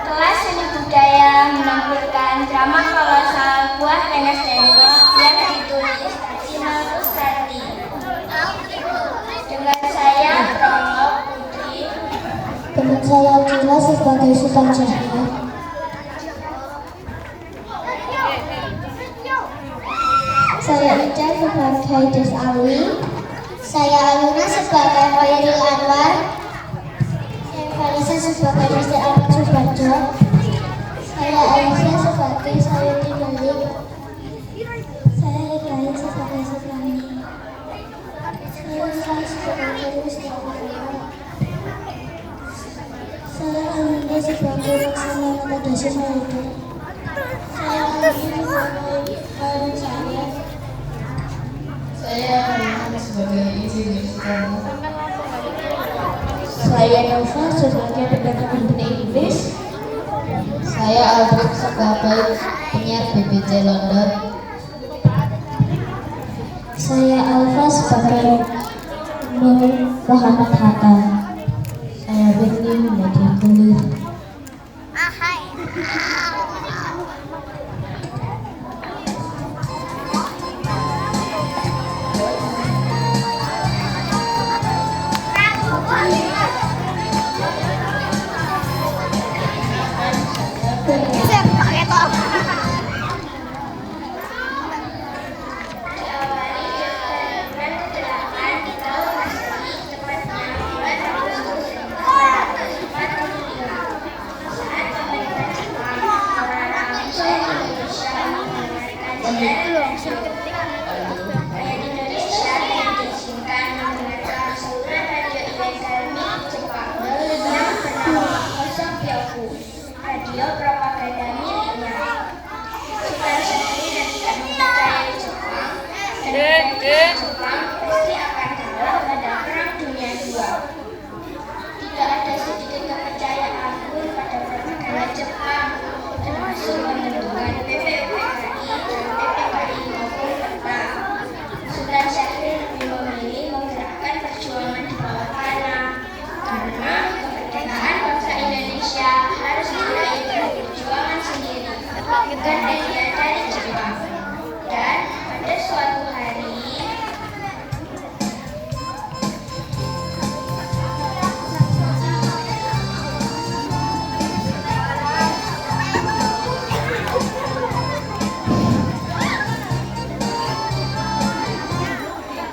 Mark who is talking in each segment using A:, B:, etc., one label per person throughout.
A: Kelas seni budaya menampilkan drama kolosal Buah Nanas Tengkok yang ditulis Cina Rustati. Dengan saya Promo Putri.
B: Dengan saya Cila sebagai Sultan Cahaya. Saya Ica sebagai Des Alwi. Saya Aluna sebagai Khairil Anwar. Saya Vanessa sebagai Mr. Ahmad Subarjo. Saya Aisyah sebagai Sayuti Malik. Saya Hidayat sebagai Suprani. Saya Sas sebagai Mustafa. Saya Alinda sebagai Laksamana Dasi Mayuda. Saya Alwi sebagai Khairil Saya.
C: Saya Raihan sebagai insinyur Soekarno.
B: Saya Nova sebagai pedagang benih Inggris.
C: Saya Albert sebagai penyiar BBC London.
B: Saya Alfa sebagai Nur Muhammad Hatta. Saya Benny menjadi kulir.
A: Radio propaganda miliknya. Sultan sendiri dan tidak mempercayai Jepang dan Jepang pasti akan kalah pada Perang Dunia II. Tidak ada sedikit kepercayaan pun pada propaganda Jepang, termasuk pembentukan PPPKI dan PPKI maupun peta. Sultan Syahrir lebih memilih menggerakkan perjuangan di bawah tanah karena kemerdekaan bangsa Indonesia harus diraih dengan perjuangan sendiri, bukan hadiah dari Jepang. Dan pada suatu hari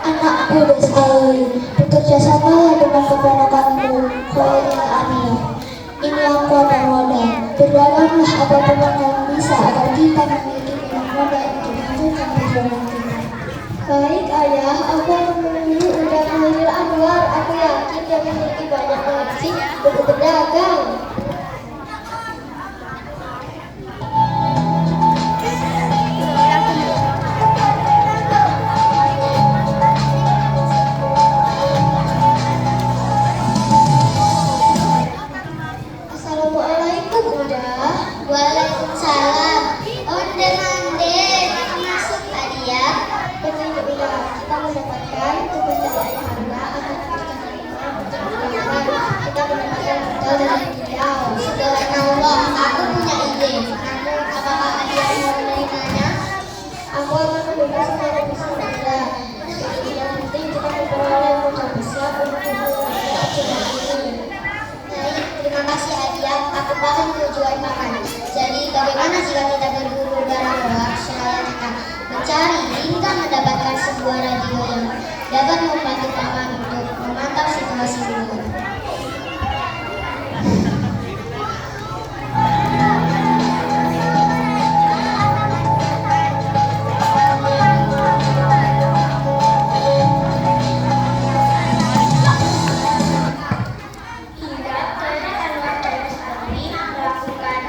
B: Anakku Des Alwi, bekerja sama dengan keponakanmu Khairil Anwar. Ini yang kuat modal. Berdalamlah apapun yang kamu bisa agar kita memiliki minat modal untuk melanjutkan perjuangan kita. Baik ayah, aku menemui Unda Khairil Anwar. Aku yakin dia memiliki banyak koleksi buku berdagang. Assalamualaikum Unda. Waalaikumsalam. Onde mande masuk hadiah. Benar-benar kita mendapatkan tugas dari ayah anda agar kita kita mendapatkan modal dari beliau. Subhanallah, aku punya ide. Namun apakah ayah mau menerimanya? Aku akan memberikan secara besar Anda. Yang penting kita memperoleh modal besar untuk memulai acara ini. Baik, terima kasih Adiak. Aku paham tujuan paman. Jadi bagaimana jika kita berguru bareng supaya kita mencari hingga mendapatkan sebuah radio yang dapat membantu paman untuk memantau situasi dulu.
A: hingga Khairil Anwar dan Sultan melakukan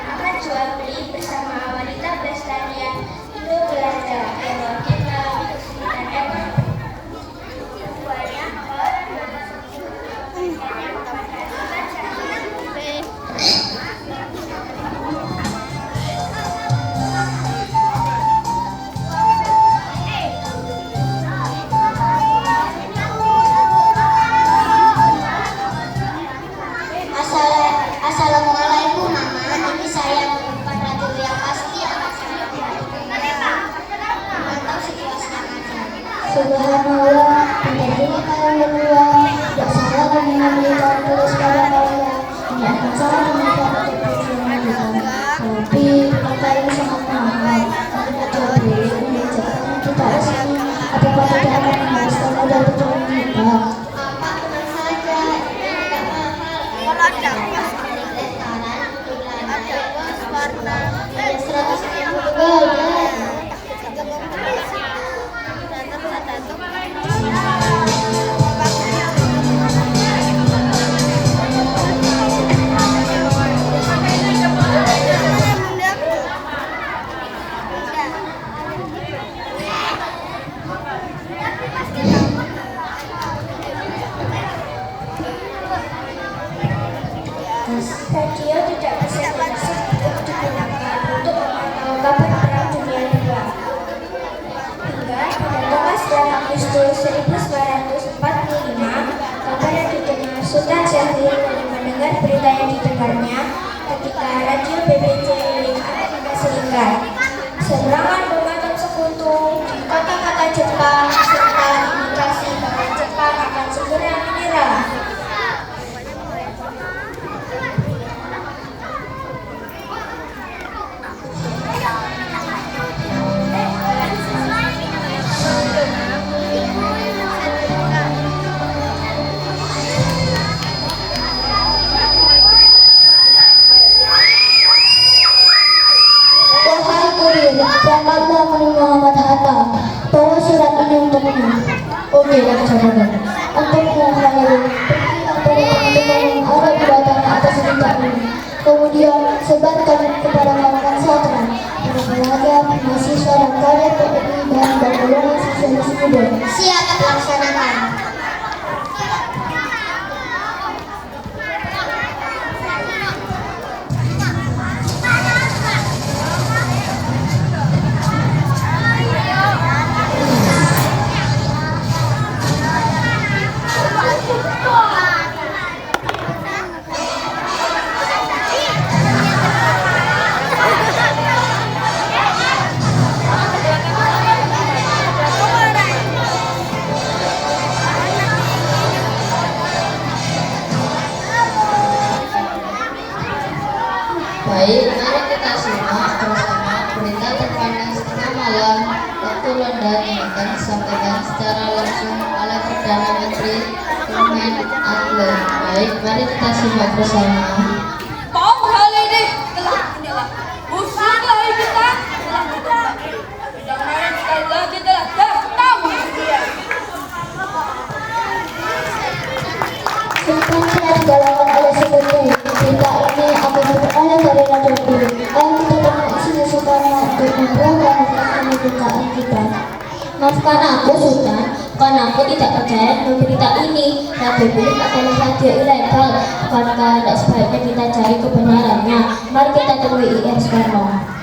B: lentaran untuk landai ada 150 bagian.
A: Radio tidak bisa digunakan untuk memantau kabar Perang Dunia II. Hingga pada tanggal 9 Agustus 1945, kabar yang didengar Sultan Syahrir dan mendengar berita yang didengarnya ketika radio BBC Amerika Serikat. Serangan bom atom sekutu di kota-kota Jepang serta indikasi bahwa Jepang akan segera menyerah.
B: Wahai kurir, berangkatlah menemui Muhammad Hatta. Bawa surat ini untukmu.
C: Oke, laksanakan.
B: Untukmu, Khairul. Pergilah untuk ada di batangnya atas tindak ini. Kemudian sebarkan kepada kalangan sastra, para pelajar, mahasiswa dan karya PNI dan golongan sosialis muda. Siap, laksanakan.
C: Baik, mari kita simak bersama berita terpanas tengah malam waktu London yang akan disampaikan secara langsung oleh Perdana Menteri Roman Atlee. Baik, mari kita simak bersama.
D: Kaum hal ini telah menyerah. Musuh kelahi kita telah ditembaki. Dan mereka sekali lagi telah datang di dunia.
B: Sultan telah digalakkan oleh sekutu. Berita ini akan diperoleh dari Raja Dulu. Ayo kita tengok isinya Soekarno untuk memperoleh kemerdekaan kita.
C: Maafkan aku, Sultan, karena aku tidak percaya dengan berita ini. Republik adalah radio ilegal, bukankah tidak sebaiknya kita cari kebenarannya? Mari kita temui IR Soekarno.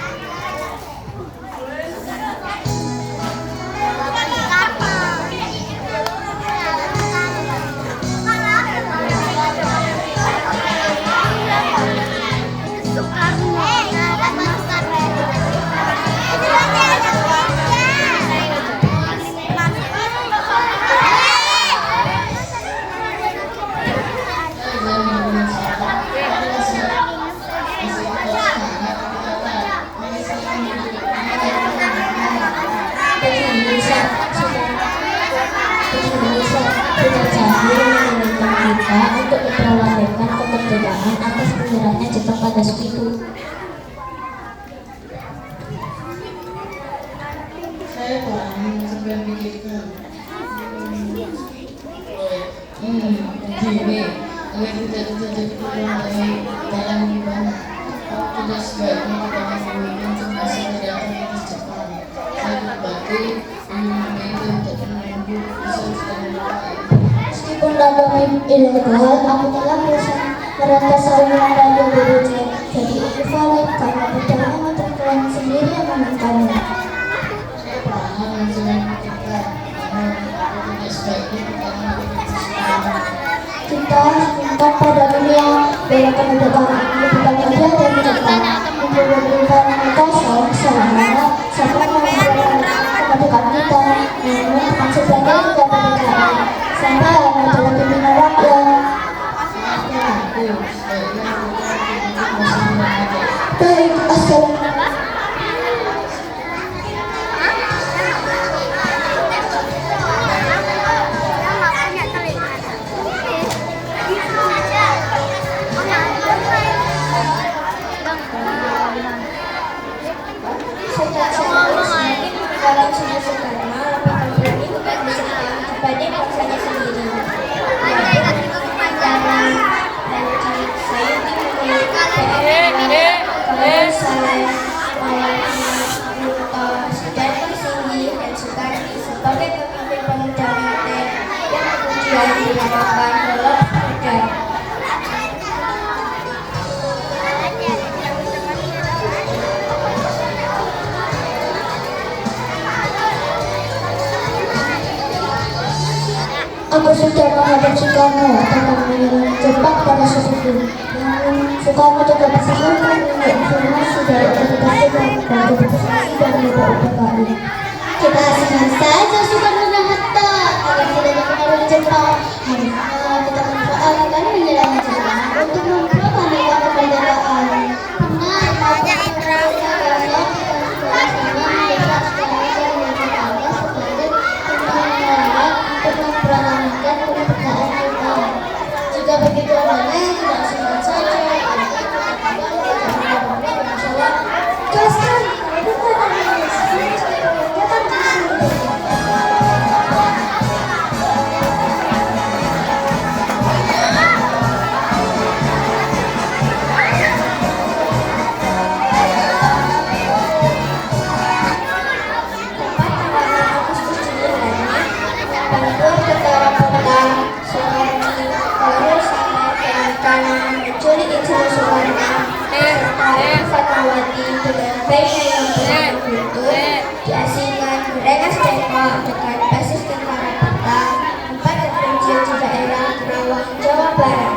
C: Untuk memperolehkan kemerdekaan atas penyerahnya Jepang pada sekutu.
E: Saya paham sampai pikirkan. Begini, agar tidak terjadi perubahan dalam hubungan, tidak sebaiknya kita menghubungkan informasi dari otoritas Jepang. Saya berbagi ilmu itu untuk menunggu bisa melukai.
B: Meskipun radio ilegal, aku telah merantas saluran radio BBC jadi ekivalen karena Perdana Menteri kalian sendiri yang memintanya.
E: Saya paham dan saya pikirkan, namun tidak sebaiknya kita menghubungkan.
B: Kita minta pada dunia bahwa kemerdekaan ini bukan hadiah dari Jepang, memberikan kosong selama sama memperoleh kemerdekaan kita, namun bukan sebagai kemerdekaan. Sama adalah pimpinan rakyat. Baik, assalamualaikum. Kalau sudah Soekarno, lakukan ini bukan disediakan kepada bangsanya sendiri. Antara Ranjit Sayuti Kalau Saleh, Maulana, Muntos, dan Persinggi dan Soekarni sebagai pemimpin pemuda militer yang kemudian diharapkan dalam pemuda.
F: Aku sudah menghadap Soekarno tentang menyerang Jepang pada susuku. Namun Soekarno juga bersabar menunggu informasi dari otoritas Jepang dan keputusan dari PKI.
B: Kita asingkan saja Soekarno dan Hatta agar tidak dipengaruhi Jepang. Harusnya kita manfaatkan menyerang Jepang untuk memproklamirkan kemerdekaan. Benar, maka Soekarno bersama mendesak sebagai negara sebagai pembenaran untuk memproklamirkan kemerdekaan Jepang. Jika begitu adanya, kita asingkan saja. Jelaskan, bukan adanya diasingkan Rengas Depok dengan basis tentara Batak, tempat terpencil di daerah Kerawang, Jawa Barat.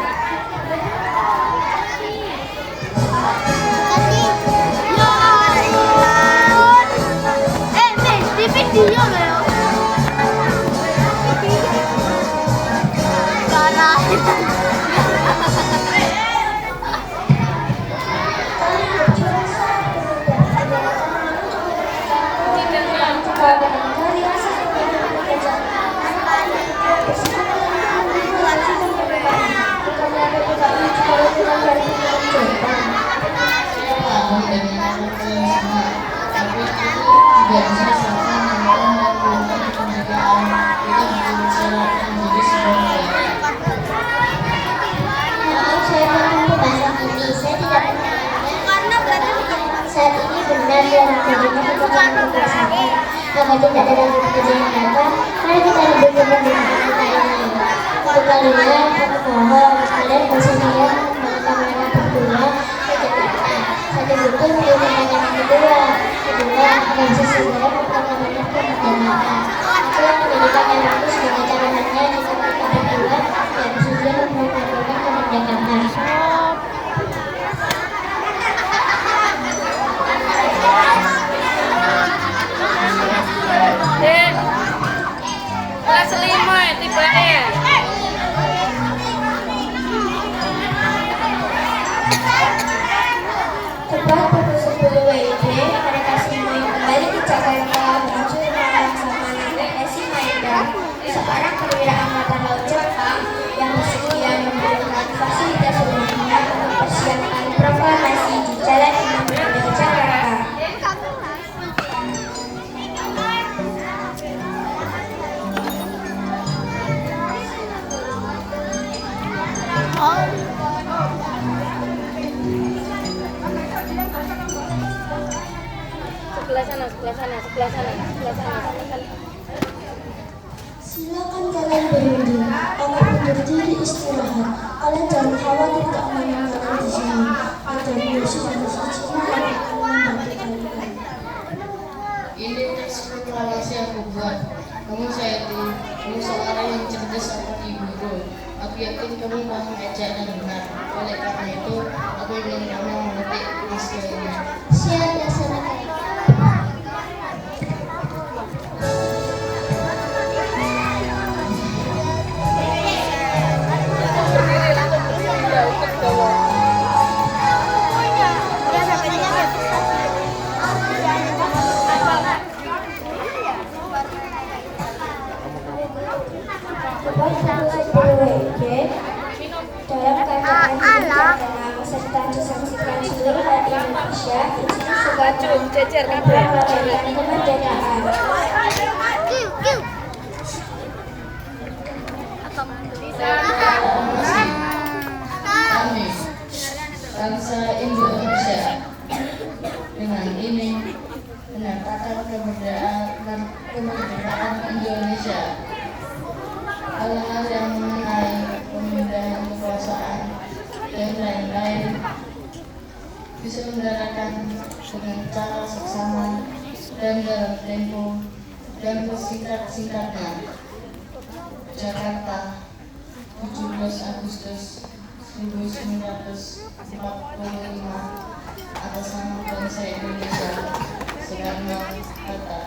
E: Paham dengan semua, tapi itu tidak bisa serta merta melakukan kemerdekaan. Kita menjadi syarat menjadi sebuah negara.
B: Maaf, saya menunggu bahasa ini. Saya tidak saat ini benar dan bagaimana keputusan kekuasaan. Agar tidak ada lagi pekerjaan nyata, mari kita lebih kemerdekaan kita ini. Untuk kalian, aku mohon kalian bersedia menggunakan mereka berdua ke Jakarta. Satu butuh menggunakan yang kedua, agar segera memperkenalkan kemerdekaan. Aku yang menjadikan mereka sebagai taruhannya jika mereka berdua dan bersedia memperkenalkan kemerdekaan.
D: Kelas 5 tibanya.
B: Tepat pukul 10 WIB, mereka semua yang kembali ke Jakarta menuju rumah bersama Nenek Esi Maeda, seorang perwira angkatan laut Jepang yang bersedia memberikan fasilitas umumnya untuk mempersiapkan proklamasi di Jalan Imam Bonjol, Jakarta.
D: Sebelah sana.
F: Silakan kalian berhenti. Aku berdiri istirahat. Kalian jangan khawatir keamanan kalian di sini. Ada musuh dan sisinya yang akan membantu kalian.
E: Ini teks proklamasi aku buat. Kamu kamu seorang yang cerdas seperti guru. Aku yakin kamu paham ejak dan benar. Oleh karena itu, aku ingin kamu mengetik naskah ini.
B: Siap, laksanakan. Dalam KKN ini adalah serta disaksikan seluruh rakyat Indonesia,
D: Bacung, cecer kabeh.
F: merayakan kemerdekaan.
E: Kami, bangsa Indonesia, dengan ini menyatakan kemerdekaan Indonesia. Hal-hal yang mengenai pemindahan kekuasaan dan lain-lain diselenggarakan dengan cara seksama dan dalam tempo dan sesingkat-singkatnya. Jakarta, 17 Agustus 1945, atas nama bangsa Indonesia, Soekarno Hatta.